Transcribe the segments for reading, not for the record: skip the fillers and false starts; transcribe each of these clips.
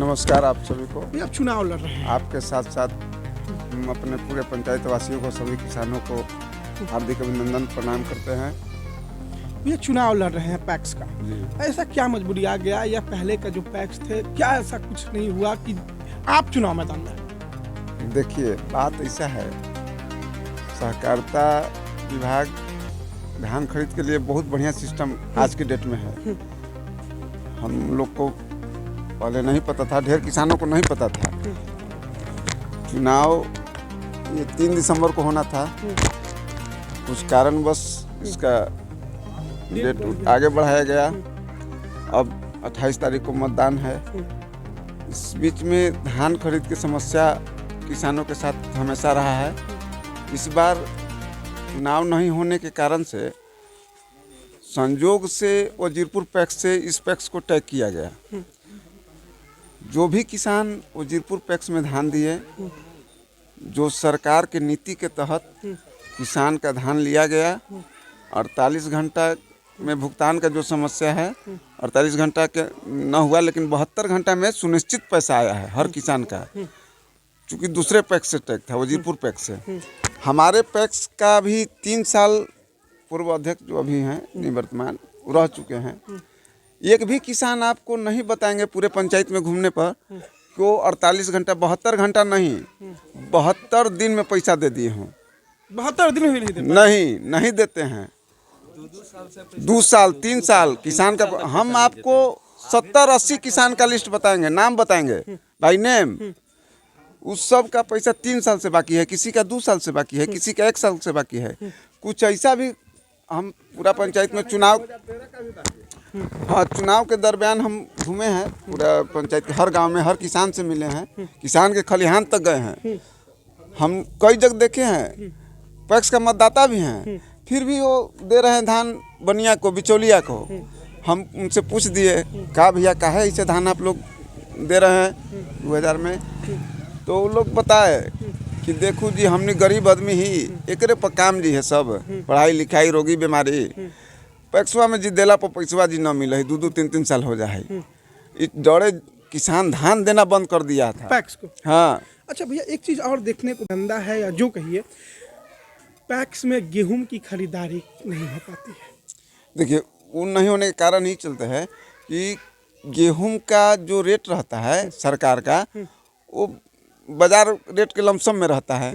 नमस्कार आप सभी को। ये आप चुनाव लड़ रहे हैं। आपके साथ साथ हम अपने पूरे पंचायत वासियों को, सभी किसानों को हार्दिक अभिनंदन प्रणाम करते हैं। ये चुनाव लड़ रहे हैं पैक्स का, जी ऐसा क्या मजबूरी आ गया या पहले का जो पैक्स थे, क्या ऐसा कुछ नहीं हुआ कि आप चुनाव मैदान में? देखिए, बात ऐसा है, सहकारिता विभाग धान खरीद के लिए बहुत बढ़िया सिस्टम आज की डेट में है। हम लोग को पहले नहीं पता था, ढेर किसानों को नहीं पता था। चुनाव ये 3 दिसंबर को होना था, कुछ कारणवश इसका डेट आगे बढ़ाया गया। अब 28 तारीख को मतदान है। इस बीच में धान खरीद की समस्या किसानों के साथ हमेशा रहा है। इस बार चुनाव नहीं होने के कारण से संयोग से वजीरपुर पैक्स से इस पैक्स को तय किया गया। जो भी किसान वजीरपुर पैक्स में धान दिए, जो सरकार के नीति के तहत किसान का धान लिया गया, 48 घंटा में भुगतान का जो समस्या है, 48 घंटा के न हुआ, लेकिन 72 घंटा में सुनिश्चित पैसा आया है हर किसान का। चूँकि दूसरे पैक्स से टैग था, वजीरपुर पैक्स से। हमारे पैक्स का भी 3 साल पूर्व अध्यक्ष जो अभी हैं निवर्तमान रह चुके हैं। एक भी किसान आपको नहीं बताएंगे पूरे पंचायत में घूमने पर कि वो 48 घंटा, 72 घंटा नहीं, 72 दिन में पैसा दे दिए हों। 72 दिन में भी नहीं देते? नहीं देते हैं। 2 साल 3 साल किसान का। हम आपको 70-80 किसान का लिस्ट बताएंगे, नाम बताएंगे बाई नेम। उस सब का पैसा 3 साल से बाकी है, किसी का 2 साल से बाकी है, किसी का 1 साल से बाकी है। कुछ ऐसा भी हम पूरा पंचायत में चुनाव के दरमियान हम घूमे हैं, पूरा पंचायत के हर गांव में हर किसान से मिले हैं, किसान के खलिहान तक गए हैं। हम कई जगह देखे हैं, पैक्स का मतदाता भी हैं, फिर भी वो दे रहे हैं धान बनिया को, बिचौलिया को। हम उनसे पूछ दिए, कहा भैया काहे इसे धान आप लोग दे रहे हैं 2000 में? तो वो लोग बताए कि देखो जी, हमने गरीब आदमी ही एकरे पर काम जी है, सब पढ़ाई लिखाई, रोगी बीमारी, पैक्सवा में जी देला पर पैसवा जी न मिले, 2-2 3-3 साल हो जाए। इस डरे किसान धान देना बंद कर दिया था पैक्स को। हाँ। अच्छा भैया, एक चीज़ और देखने को धंधा है या जो कहिए, पैक्स में गेहूं की खरीदारी नहीं हो पाती है। देखिए, वो नहीं होने के कारण ही चलते हैं कि गेहूं का जो रेट रहता है सरकार का, वो बाजार रेट के लमसम में रहता है।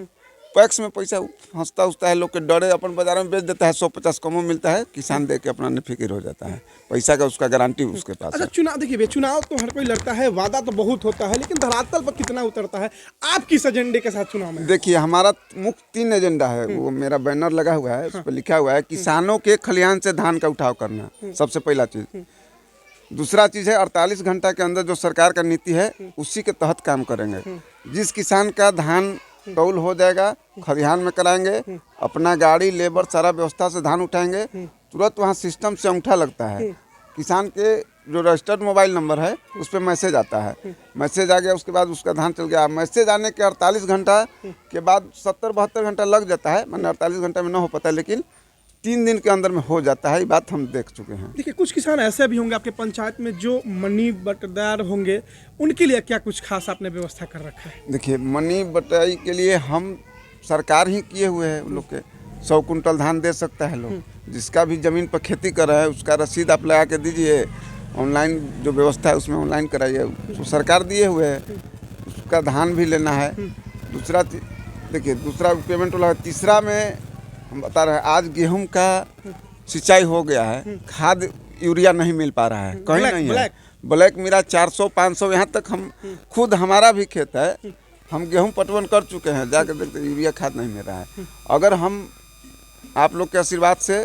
पैक्स में पैसा हंसता उठता है, लोग के डरे अपन बाजार में बेच देता है, 150 कमो मिलता है, किसान दे के अपना निफिकिर हो जाता है। पैसा का उसका गारंटी उसके पास अच्छा, है। चुनाव देखिए भैया, चुनाव तो हर कोई लड़ता है, वादा तो बहुत होता है, लेकिन धरातल पर कितना उतरता है? आप किस एजेंडे के साथ चुनाव में? देखिए, हमारा मुख्य 3 एजेंडा है। वो मेरा बैनर लगा हुआ है, उस पर लिखा हुआ है किसानों के खलिहान से धान का उठाव करना, सबसे पहला चीज़। दूसरा चीज़ है 48 घंटा के अंदर जो सरकार का नीति है उसी के तहत काम करेंगे। जिस किसान का धान तौल हो जाएगा, खलिहान में कराएंगे, अपना गाड़ी लेबर सारा व्यवस्था से धान उठाएंगे, तुरंत वहाँ सिस्टम से अंगूठा लगता है। किसान के जो रजिस्टर्ड मोबाइल नंबर है उस पर मैसेज आता है, मैसेज आ गया, उसके बाद उसका धान चल गया। मैसेज आने के 48 घंटा के बाद 70-72 घंटा लग जाता है, मैंने 48 घंटा में ना हो पाता है, लेकिन 3 दिन के अंदर में हो जाता है। ये बात हम देख चुके हैं। देखिए, कुछ किसान ऐसे भी होंगे आपके पंचायत में जो मनी बटदार होंगे, उनके लिए क्या कुछ खास आपने व्यवस्था कर रखा है? देखिए, मनी बटाई के लिए हम सरकार ही किए हुए हैं। उन लोग के 100 कुंटल धान दे सकता है लोग। जिसका भी ज़मीन पर खेती कर रहा है उसका रसीद आप लगा के दीजिए, ऑनलाइन जो व्यवस्था है उसमें ऑनलाइन कराइए, तो सरकार दिए हुए है, उसका धान भी लेना है। दूसरा देखिए, दूसरा पेमेंट वाला है। तीसरा में हम बता रहे हैं, आज गेहूं का सिंचाई हो गया है, खाद यूरिया नहीं मिल पा रहा है, कहीं नहीं है। ब्लैक मेरा 400-500, यहाँ तक हम खुद, हमारा भी खेत है, हम गेहूं पटवन कर चुके हैं, जाकर देखते यूरिया खाद नहीं मिल रहा है। अगर हम आप लोग के आशीर्वाद से,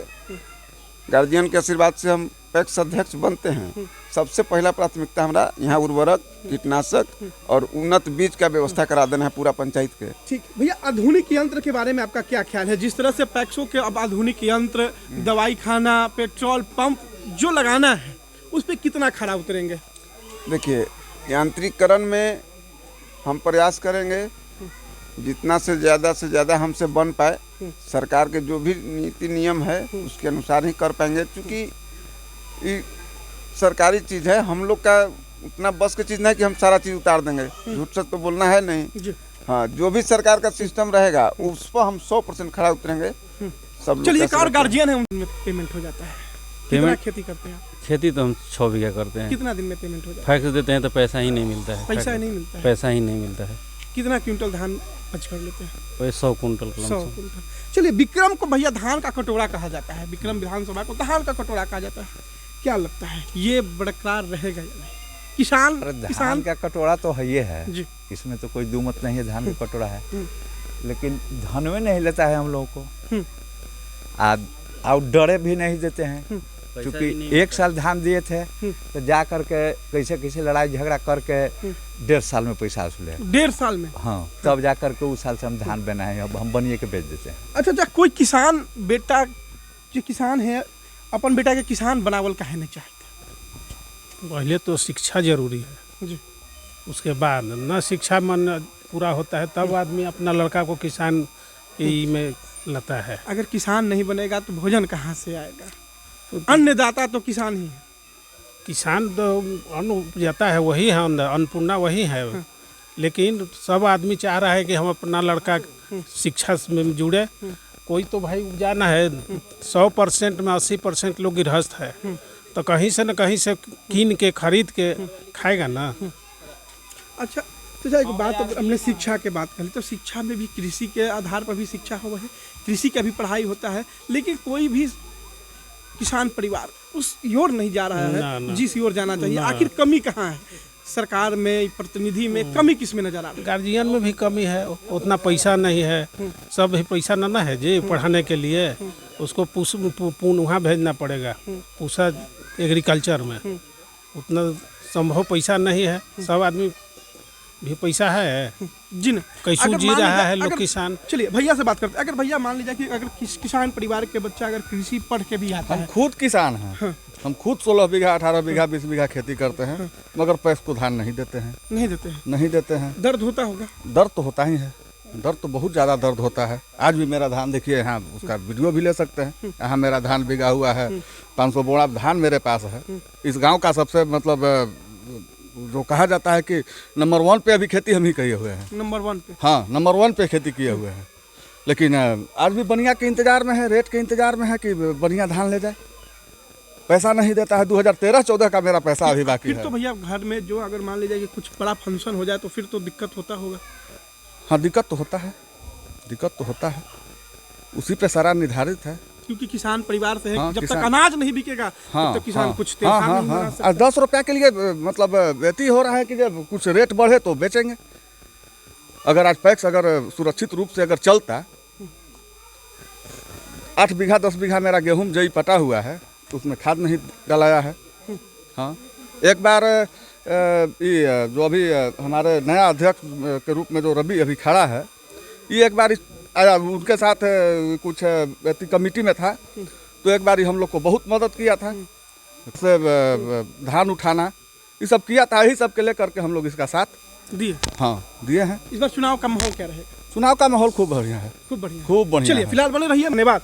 गार्जियन के आशीर्वाद से हम पैक्स अध्यक्ष बनते हैं, सबसे पहला प्राथमिकता हमारा यहाँ उर्वरक, कीटनाशक और उन्नत बीज का व्यवस्था करा देना है पूरा पंचायत के। ठीक भैया, आधुनिक यंत्र के बारे में आपका क्या ख्याल है? जिस तरह से पैक्सों के अब आधुनिक यंत्र, दवाई खाना, पेट्रोल पंप जो लगाना है, उस पर कितना खरा उतरेंगे? देखिए, यांत्रिकरण में हम प्रयास करेंगे जितना से ज़्यादा हमसे बन पाए। सरकार के जो भी नीति नियम है उसके अनुसार ही कर पाएंगे, क्योंकि ये सरकारी चीज़ है। हम लोग का उतना बस की चीज़ नहीं कि हम सारा चीज़ उतार देंगे, झूठ सच तो बोलना है नहीं। जी हाँ, जो भी सरकार का सिस्टम रहेगा उस पर हम 100% खड़ा उतरेंगे सब लोग। चलिए, एक कैसे और रहते हैं। गार्जियन है, उनमें पेमेंट हो जाता है। कितना पेमेंट? खेती करते हैं आप? खेती तो हम 6 बीघा करते हैं। कितना दिन में पेमेंट हो जाता फैक्स देते हैं तो पैसा ही नहीं मिलता है। पैसा ही नहीं मिलता है? पैसा ही नहीं मिलता है। कितना क्विंटल धान बच कर लेते हैं? वही 100 कुंटल कलम 100 से। कुंटल। चलिए, विक्रम को भैया धान का कटोरा कहा जाता है, विक्रम विधानसभा को धान का कटोरा कहा जाता है। क्या लगता है ये बरकरार रहेगा या नहीं? किसान धान का कटोरा तो है, ये है जी इसमें तो कोई दुमत नहीं है, धान का कटोरा है, लेकिन धन में नहीं लेता है हम लोगों को, और डरे भी नहीं देते हैं, क्योंकि एक साल धान दिए थे तो जा करके कैसे कैसे लड़ाई झगड़ा करके 1.5 साल में पैसा वसूले। 1.5 साल में? हाँ, तब जा करके उस साल से हम धान बनाए, अब हम बनिए के बेच देते हैं। अच्छा, कोई किसान बेटा जो किसान है अपन बेटा के किसान बनावल काहे नहीं चाहता? पहले तो शिक्षा जरूरी है जी उसके बाद न शिक्षा मन पूरा होता है तब आदमी अपना लड़का को किसान ही में लाता है। अगर किसान नहीं बनेगा तो भोजन कहाँ से आएगा? अन्नदाता तो किसान ही है। किसान तो अन्न उपजाता है, वही है अन्नपूर्णा वही है, लेकिन सब आदमी चाह रहा है कि हम अपना लड़का शिक्षा में जुड़े। कोई तो भाई उपजाना है, 100% में 80% लोग गृहस्थ है, तो कहीं से न कहीं से कीन के खरीद के खाएगा ना। अच्छा, तो एक बात, हमने शिक्षा के बात कर ली, तो शिक्षा में भी कृषि के आधार पर भी शिक्षा हुआ है, कृषि का भी पढ़ाई होता है, लेकिन कोई भी किसान परिवार उस ओर नहीं जा रहा है जिस ओर जाना चाहिए। आखिर कमी कहाँ है? सरकार में, प्रतिनिधि में कमी किस में नजर आ रही है? गार्जियन में भी कमी है, उतना पैसा नहीं है, सब भी पैसा ना है जी पढ़ाने के लिए, उसको वहाँ भेजना पड़ेगा पूसा एग्रीकल्चर में, उतना संभव पैसा नहीं है। सब आदमी भी पैसा है जी ना, कैसू जी रहा है लोग किसान। चलिए भैया से बात करते हैं। अगर भैया मान लीजिए कि अगर किसान परिवार के बच्चा अगर कृषि पढ़ के भी आता हम है, खुद किसान हैं, हम खुद 16 बीघा 18 बीघा 20 बीघा खेती करते हैं, मगर पैसे को धान नहीं देते हैं, नहीं देते हैं, नहीं देते हैं। दर्द होता होगा? दर्द तो होता ही है, दर्द तो बहुत ज़्यादा दर्द होता है। आज भी मेरा धान देखिए, यहाँ उसका वीडियो भी ले सकते हैं, यहाँ मेरा धान बिगा हुआ है, 500 बोरा धान मेरे पास है। इस गांव का सबसे मतलब जो कहा जाता है कि नंबर 1 पे अभी खेती हम ही किए हुए हैं। नंबर 1 पे? हाँ, नंबर 1 पे खेती किए हुए हैं, लेकिन आज भी बढ़िया के इंतजार में है, रेट के इंतजार में है कि बढ़िया धान ले जाए। पैसा नहीं देता है। 2013-14 का मेरा पैसा अभी बाकी फिर है। तो भैया घर में जो अगर मान लीजिए कि कुछ बड़ा फंक्शन हो जाए तो फिर तो दिक्कत होता होगा। हाँ, दिक्कत तो होता है, दिक्कत तो होता है, उसी पे सारा निर्धारित है। क्योंकि किसान परिवार से है, हाँ, जब तक अनाज नहीं बिकेगा तब तक किसान कुछ त्योहार नहीं मना सकता। 10 रुपया के लिए मतलब व्यती हो रहा है कि जब कुछ रेट बढ़े तो बेचेंगे। अगर आज पैक्स अगर सुरक्षित रूप से अगर चलता, 8 बीघा 10 बीघा मेरा गेहूं जई पटा हुआ है, तो उसमें खाद नहीं डलाया है। हाँ, एक बार ये जो अभी हमारे नया अध्यक्ष के रूप में जो रवि अभी खड़ा है, ये एक बार आया, उनके साथ कुछ कमेटी में था, तो एक बार हम लोग को बहुत मदद किया था, से धान उठाना ये सब किया था। यही सब के लेकर के हम लोग इसका साथ दिए। हाँ, दिए हैं। इस बार चुनाव का माहौल क्या रहेगा? चुनाव का माहौल खूब बढ़िया है, खूब बढ़िया, खूब बढ़िया। चलिए फिलहाल बने रहिए, धन्यवाद।